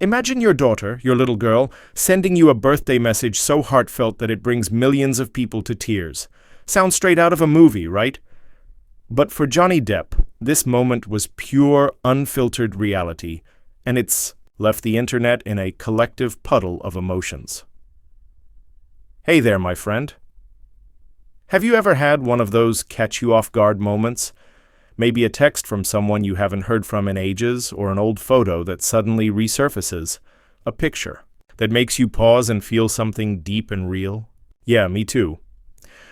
Imagine your daughter, your little girl, sending you a birthday message so heartfelt that it brings millions of people to tears. Sounds straight out of a movie, right? But for Johnny Depp, this moment was pure, unfiltered reality, and it's left the internet in a collective puddle of emotions. Hey there, my friend. Have you ever had one of those catch-you-off-guard moments? Maybe a text from someone you haven't heard from in ages, or an old photo that suddenly resurfaces. A picture that makes you pause and feel something deep and real. Yeah, me too.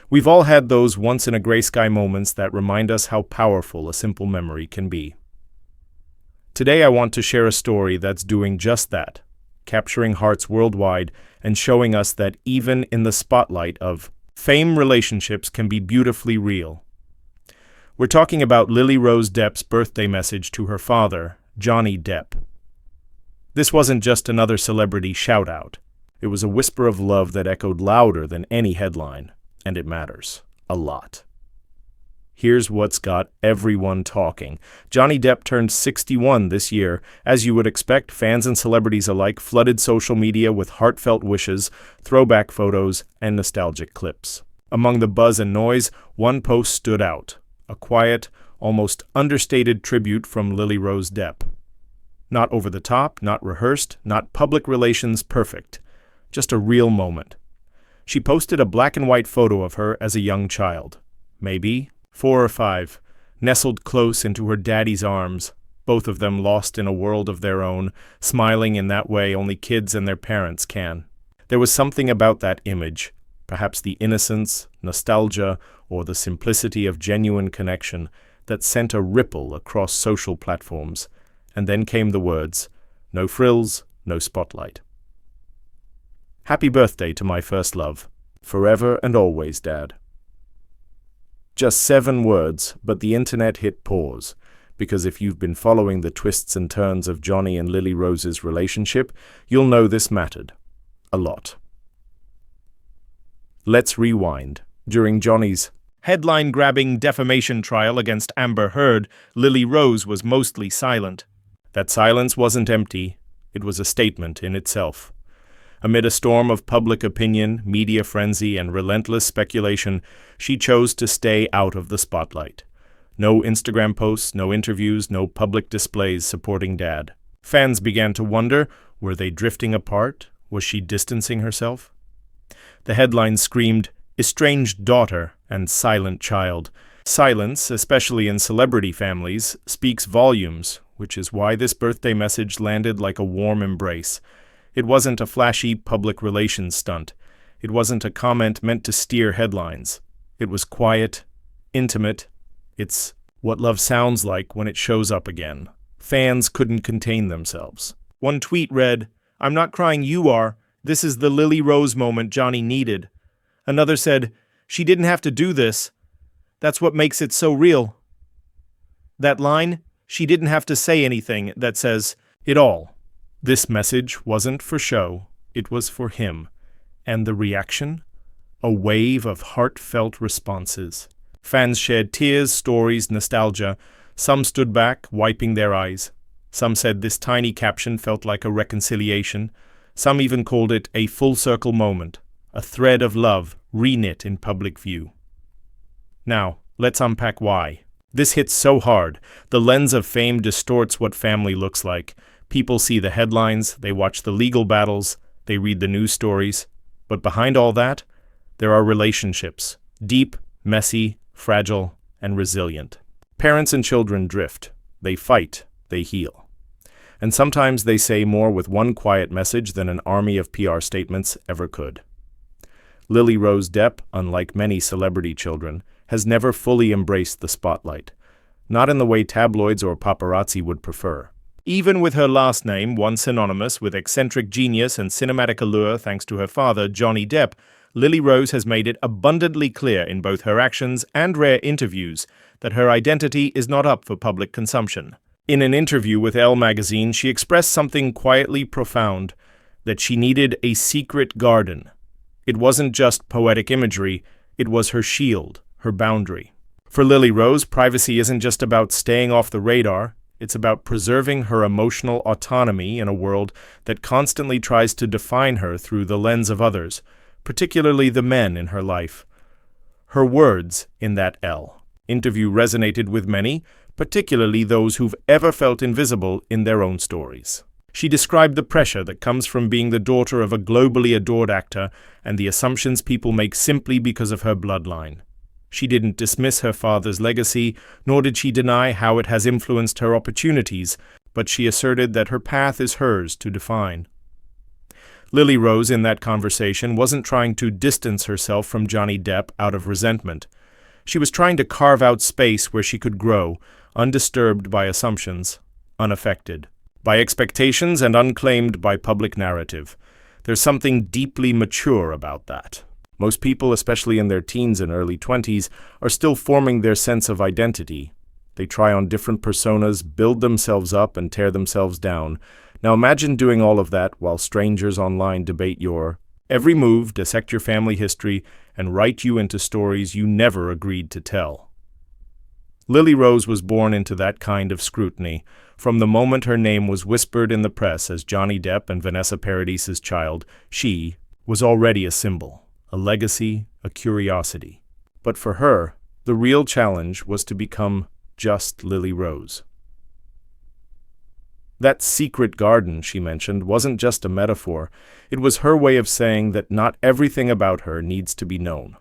We've all had those once-in-a-gray-sky moments that remind us how powerful a simple memory can be. Today I want to share a story that's doing just that, capturing hearts worldwide and showing us that even in the spotlight of fame, relationships can be beautifully real. We're talking about Lily Rose Depp's birthday message to her father, Johnny Depp. This wasn't just another celebrity shout-out. It was a whisper of love that echoed louder than any headline, and it matters. A lot. Here's what's got everyone talking. Johnny Depp turned 61 this year. As you would expect, fans and celebrities alike flooded social media with heartfelt wishes, throwback photos, and nostalgic clips. Among the buzz and noise, one post stood out. A quiet, almost understated tribute from Lily Rose Depp. Not over the top, not rehearsed, not public relations perfect. Just a real moment. She posted a black and white photo of her as a young child. Maybe 4 or 5, nestled close into her daddy's arms, both of them lost in a world of their own, smiling in that way only kids and their parents can. There was something about that image, perhaps the innocence, nostalgia, or the simplicity of genuine connection that sent a ripple across social platforms. And then came the words, "No frills, no spotlight." Happy birthday to my first love. Forever and always, Dad. Just 7 words, but the internet hit pause, because if you've been following the twists and turns of Johnny and Lily Rose's relationship, you'll know this mattered. A lot. Let's rewind. During Johnny's headline-grabbing defamation trial against Amber Heard, Lily Rose was mostly silent. That silence wasn't empty. It was a statement in itself. Amid a storm of public opinion, media frenzy, and relentless speculation, she chose to stay out of the spotlight. No Instagram posts, no interviews, no public displays supporting Dad. Fans began to wonder, were they drifting apart? Was she distancing herself? The headline screamed, "Estranged daughter and silent child." Silence, especially in celebrity families, speaks volumes, which is why this birthday message landed like a warm embrace. It wasn't a flashy public relations stunt. It wasn't a comment meant to steer headlines. It was quiet, intimate. It's what love sounds like when it shows up again. Fans couldn't contain themselves. One tweet read, "I'm not crying, you are. This is the Lily Rose moment Johnny needed." Another said, "She didn't have to do this. That's what makes it so real." That line, "She didn't have to say anything," that says it all. This message wasn't for show, it was for him. And the reaction? A wave of heartfelt responses. Fans shared tears, stories, nostalgia. Some stood back, wiping their eyes. Some said this tiny caption felt like a reconciliation. Some even called it a full-circle moment, a thread of love reknit in public view. Now, let's unpack why. This hits so hard. The lens of fame distorts what family looks like. People see the headlines, they watch the legal battles, they read the news stories. But behind all that, there are relationships. Deep, messy, fragile, and resilient. Parents and children drift. They fight. They heal. And sometimes they say more with one quiet message than an army of PR statements ever could. Lily Rose Depp, unlike many celebrity children, has never fully embraced the spotlight. Not in the way tabloids or paparazzi would prefer. Even with her last name, once synonymous with eccentric genius and cinematic allure thanks to her father, Johnny Depp, Lily Rose has made it abundantly clear in both her actions and rare interviews that her identity is not up for public consumption. In an interview with Elle magazine, she expressed something quietly profound, that she needed a secret garden. It wasn't just poetic imagery, it was her shield, her boundary. For Lily Rose, privacy isn't just about staying off the radar, It's about preserving her emotional autonomy in a world that constantly tries to define her through the lens of others, particularly the men in her life. Her words in that interview resonated with many, particularly those who've ever felt invisible in their own stories. She described the pressure that comes from being the daughter of a globally adored actor and the assumptions people make simply because of her bloodline. She didn't dismiss her father's legacy, nor did she deny how it has influenced her opportunities, but she asserted that her path is hers to define. Lily Rose, in that conversation, wasn't trying to distance herself from Johnny Depp out of resentment. She was trying to carve out space where she could grow, undisturbed by assumptions, unaffected by expectations, and unclaimed by public narrative. There's something deeply mature about that. Most people, especially in their teens and early 20s, are still forming their sense of identity. They try on different personas, build themselves up, and tear themselves down. Now imagine doing all of that while strangers online debate your every move, dissect your family history, and write you into stories you never agreed to tell. Lily Rose was born into that kind of scrutiny. From the moment her name was whispered in the press as Johnny Depp and Vanessa Paradis's child, she was already a symbol, a legacy, a curiosity. But for her, the real challenge was to become just Lily Rose. That secret garden she mentioned wasn't just a metaphor. It was her way of saying that not everything about her needs to be known.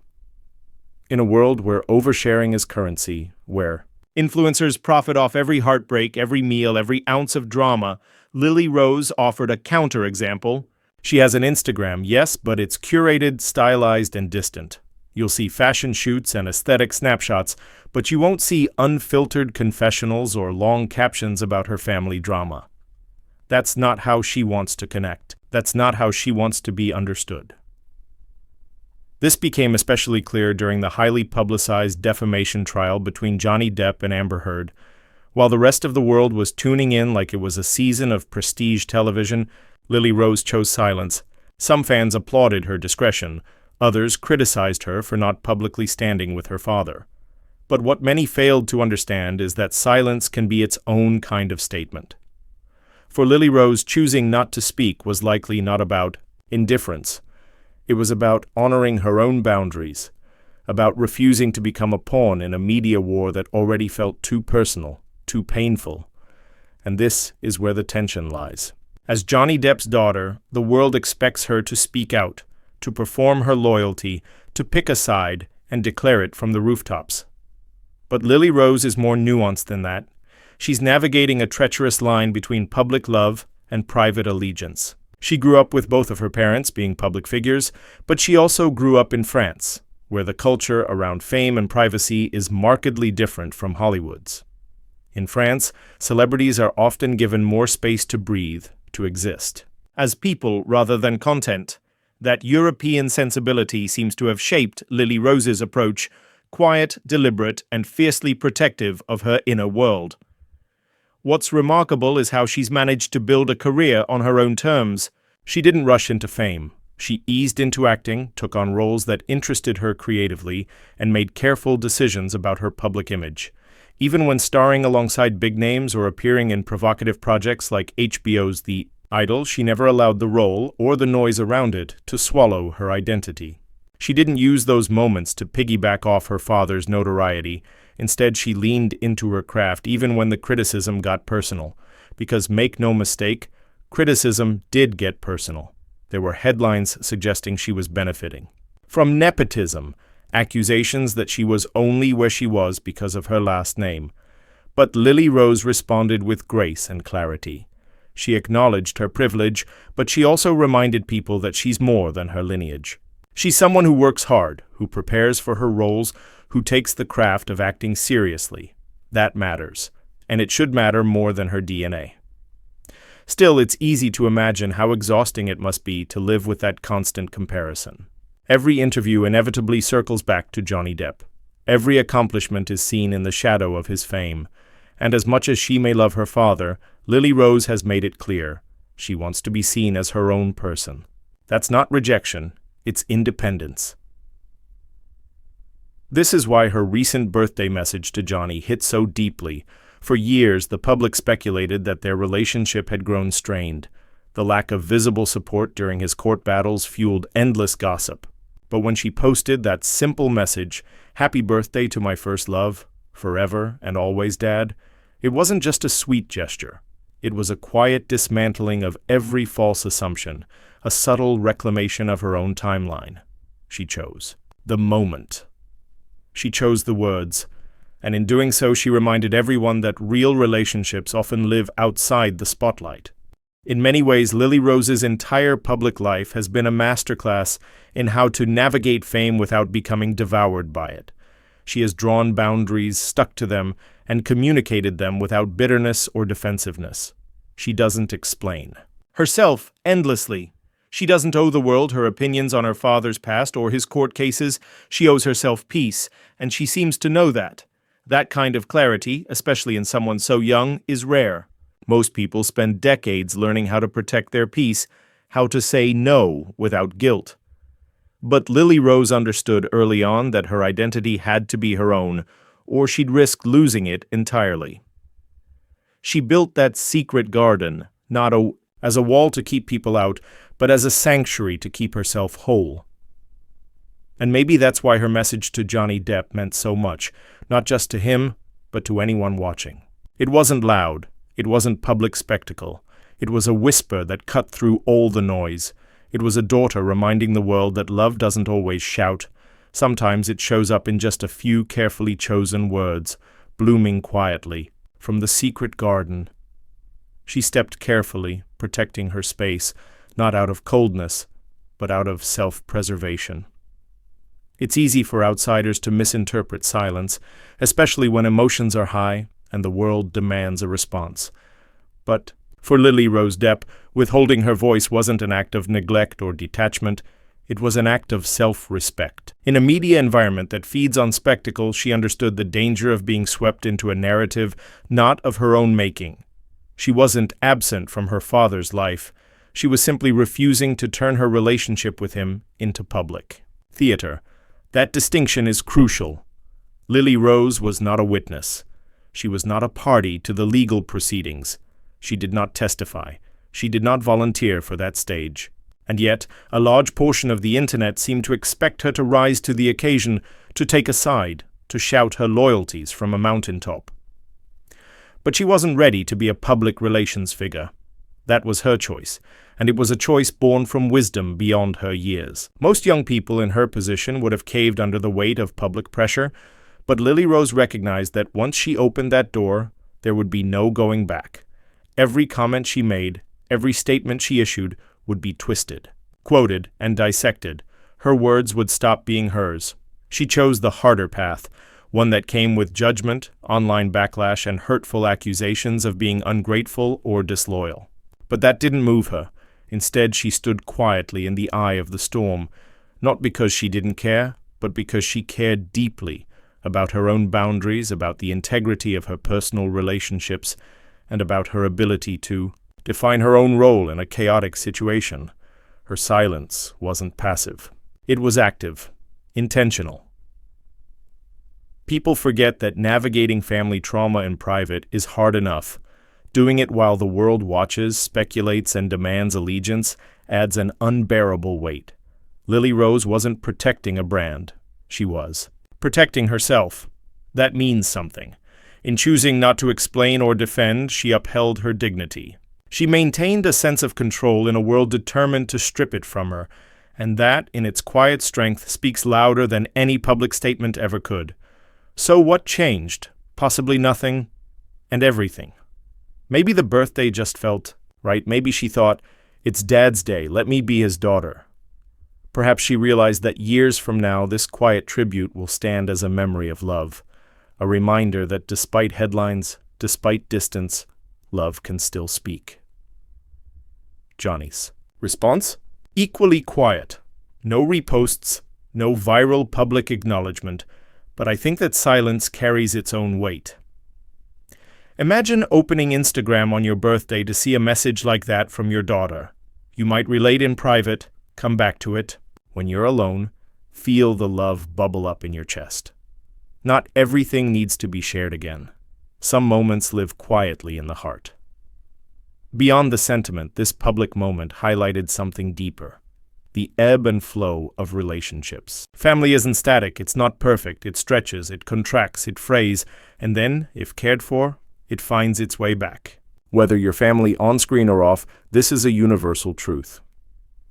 In a world where oversharing is currency, where influencers profit off every heartbreak, every meal, every ounce of drama, Lily Rose offered a counterexample. She has an Instagram, yes, but it's curated, stylized, and distant. You'll see fashion shoots and aesthetic snapshots, but you won't see unfiltered confessionals or long captions about her family drama. That's not how she wants to connect. That's not how she wants to be understood. This became especially clear during the highly publicized defamation trial between Johnny Depp and Amber Heard. While the rest of the world was tuning in like it was a season of prestige television, Lily Rose chose silence. Some fans applauded her discretion. Others criticized her for not publicly standing with her father. But what many failed to understand is that silence can be its own kind of statement. For Lily Rose, choosing not to speak was likely not about indifference. It was about honoring her own boundaries, about refusing to become a pawn in a media war that already felt too personal, too painful. And this is where the tension lies. As Johnny Depp's daughter, the world expects her to speak out, to perform her loyalty, to pick a side, and declare it from the rooftops. But Lily Rose is more nuanced than that. She's navigating a treacherous line between public love and private allegiance. She grew up with both of her parents being public figures, but she also grew up in France, where the culture around fame and privacy is markedly different from Hollywood's. In France, celebrities are often given more space to breathe, to exist, as people rather than content. That European sensibility seems to have shaped Lily Rose's approach, quiet, deliberate, and fiercely protective of her inner world. What's remarkable is how she's managed to build a career on her own terms. She didn't rush into fame. She eased into acting, took on roles that interested her creatively, and made careful decisions about her public image. Even when starring alongside big names or appearing in provocative projects like HBO's The Idol, she never allowed the role, or the noise around it, to swallow her identity. She didn't use those moments to piggyback off her father's notoriety. Instead, she leaned into her craft even when the criticism got personal. Because make no mistake, criticism did get personal. There were headlines suggesting she was benefiting from nepotism, accusations that she was only where she was because of her last name. But Lily Rose responded with grace and clarity. She acknowledged her privilege, but she also reminded people that she's more than her lineage. She's someone who works hard, who prepares for her roles, who takes the craft of acting seriously. That matters, and it should matter more than her DNA. Still, it's easy to imagine how exhausting it must be to live with that constant comparison. Every interview inevitably circles back to Johnny Depp. Every accomplishment is seen in the shadow of his fame. And as much as she may love her father, Lily Rose has made it clear. She wants to be seen as her own person. That's not rejection, it's independence. This is why her recent birthday message to Johnny hit so deeply. For years, the public speculated that their relationship had grown strained. The lack of visible support during his court battles fueled endless gossip. But when she posted that simple message, "Happy birthday to my first love, forever and always, Dad," it wasn't just a sweet gesture. It was a quiet dismantling of every false assumption, a subtle reclamation of her own timeline. She chose the moment. She chose the words, and in doing so she reminded everyone that real relationships often live outside the spotlight. In many ways, Lily Rose's entire public life has been a masterclass in how to navigate fame without becoming devoured by it. She has drawn boundaries, stuck to them, and communicated them without bitterness or defensiveness. She doesn't explain herself endlessly. She doesn't owe the world her opinions on her father's past or his court cases. She owes herself peace, and she seems to know that. That kind of clarity, especially in someone so young, is rare. Most people spend decades learning how to protect their peace, how to say no without guilt. But Lily Rose understood early on that her identity had to be her own, or she'd risk losing it entirely. She built that secret garden, not as a wall to keep people out, but as a sanctuary to keep herself whole. And maybe that's why her message to Johnny Depp meant so much, not just to him, but to anyone watching. It wasn't loud. It wasn't public spectacle. It was a whisper that cut through all the noise. It was a daughter reminding the world that love doesn't always shout. Sometimes it shows up in just a few carefully chosen words, blooming quietly, from the secret garden. She stepped carefully, protecting her space, not out of coldness, but out of self-preservation. It's easy for outsiders to misinterpret silence, especially when emotions are high and the world demands a response. But for Lily Rose Depp, withholding her voice wasn't an act of neglect or detachment. It was an act of self-respect. In a media environment that feeds on spectacle, she understood the danger of being swept into a narrative not of her own making. She wasn't absent from her father's life. She was simply refusing to turn her relationship with him into public theater. That distinction is crucial. Lily Rose was not a witness. She was not a party to the legal proceedings. She did not testify. She did not volunteer for that stage. And yet, a large portion of the internet seemed to expect her to rise to the occasion, to take a side, to shout her loyalties from a mountaintop. But she wasn't ready to be a public relations figure. That was her choice, and it was a choice born from wisdom beyond her years. Most young people in her position would have caved under the weight of public pressure, but Lily Rose recognized that once she opened that door, there would be no going back. Every comment she made, every statement she issued, would be twisted, quoted, and dissected. Her words would stop being hers. She chose the harder path, one that came with judgment, online backlash, and hurtful accusations of being ungrateful or disloyal. But that didn't move her. Instead, she stood quietly in the eye of the storm, not because she didn't care, but because she cared deeply about her own boundaries, about the integrity of her personal relationships, and about her ability to define her own role in a chaotic situation. Her silence wasn't passive. It was active, intentional. People forget that navigating family trauma in private is hard enough. Doing it while the world watches, speculates, and demands allegiance adds an unbearable weight. Lily Rose wasn't protecting a brand. She was protecting herself. That means something. In choosing not to explain or defend, she upheld her dignity. She maintained a sense of control in a world determined to strip it from her, and that, in its quiet strength, speaks louder than any public statement ever could. So what changed? Possibly nothing, and everything. Maybe the birthday just felt right. Maybe she thought, it's Dad's day, let me be his daughter. Perhaps she realized that years from now, this quiet tribute will stand as a memory of love, a reminder that despite headlines, despite distance, love can still speak. Johnny's response? Equally quiet. No reposts, no viral public acknowledgement, but I think that silence carries its own weight. Imagine opening Instagram on your birthday to see a message like that from your daughter. You might relate in private, come back to it. When you're alone, feel the love bubble up in your chest. Not everything needs to be shared again. Some moments live quietly in the heart. Beyond the sentiment, this public moment highlighted something deeper: the ebb and flow of relationships. Family isn't static, it's not perfect, it stretches, it contracts, it frays, and then, if cared for, it finds its way back. Whether you're family on screen or off, this is a universal truth.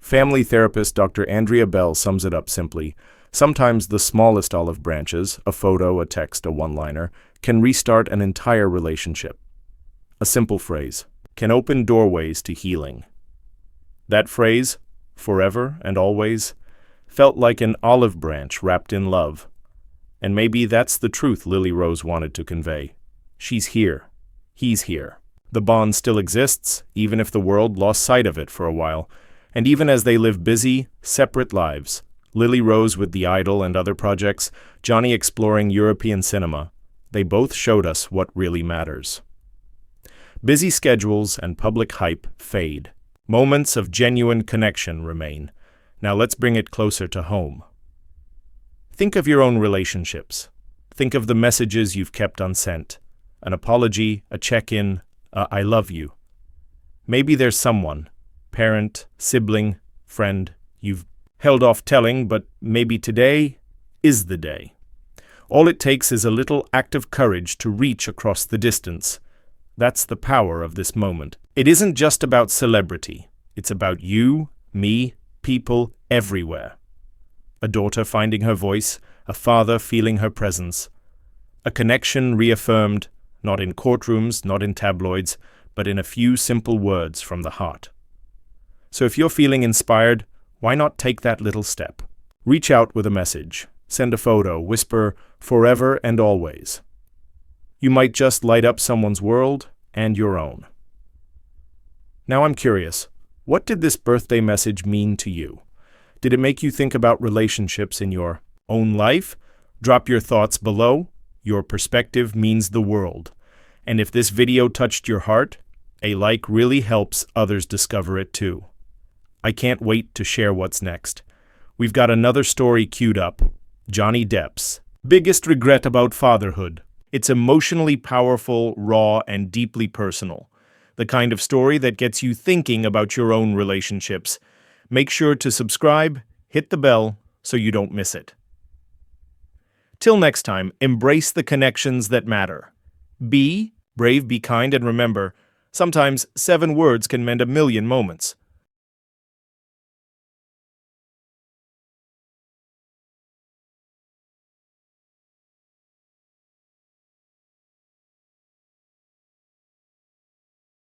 Family therapist Dr. Andrea Bell sums it up simply: sometimes the smallest olive branches, a photo, a text, a one-liner, can restart an entire relationship. A simple phrase can open doorways to healing. That phrase, forever and always, felt like an olive branch wrapped in love. And maybe that's the truth Lily Rose wanted to convey. She's here. He's here. The bond still exists, even if the world lost sight of it for a while. And even as they live busy, separate lives, Lily Rose with The Idol and other projects, Johnny exploring European cinema, they both showed us what really matters. Busy schedules and public hype fade. Moments of genuine connection remain. Now let's bring it closer to home. Think of your own relationships. Think of the messages you've kept unsent. An apology, a check-in, I love you. Maybe there's someone, parent, sibling, friend, you've held off telling, but maybe today is the day. All it takes is a little act of courage to reach across the distance. That's the power of this moment. It isn't just about celebrity. It's about you, me, people everywhere. A daughter finding her voice, a father feeling her presence. A connection reaffirmed, not in courtrooms, not in tabloids, but in a few simple words from the heart. So if you're feeling inspired, why not take that little step? Reach out with a message. Send a photo. Whisper, forever and always. You might just light up someone's world and your own. Now I'm curious, what did this birthday message mean to you? Did it make you think about relationships in your own life? Drop your thoughts below. Your perspective means the world. And if this video touched your heart, a like really helps others discover it too. I can't wait to share what's next. We've got another story queued up. Johnny Depp's biggest regret about fatherhood. It's emotionally powerful, raw, and deeply personal. The kind of story that gets you thinking about your own relationships. Make sure to subscribe, hit the bell, so you don't miss it. Till next time, embrace the connections that matter. Be brave, be kind, and remember, sometimes 7 words can mend a million moments.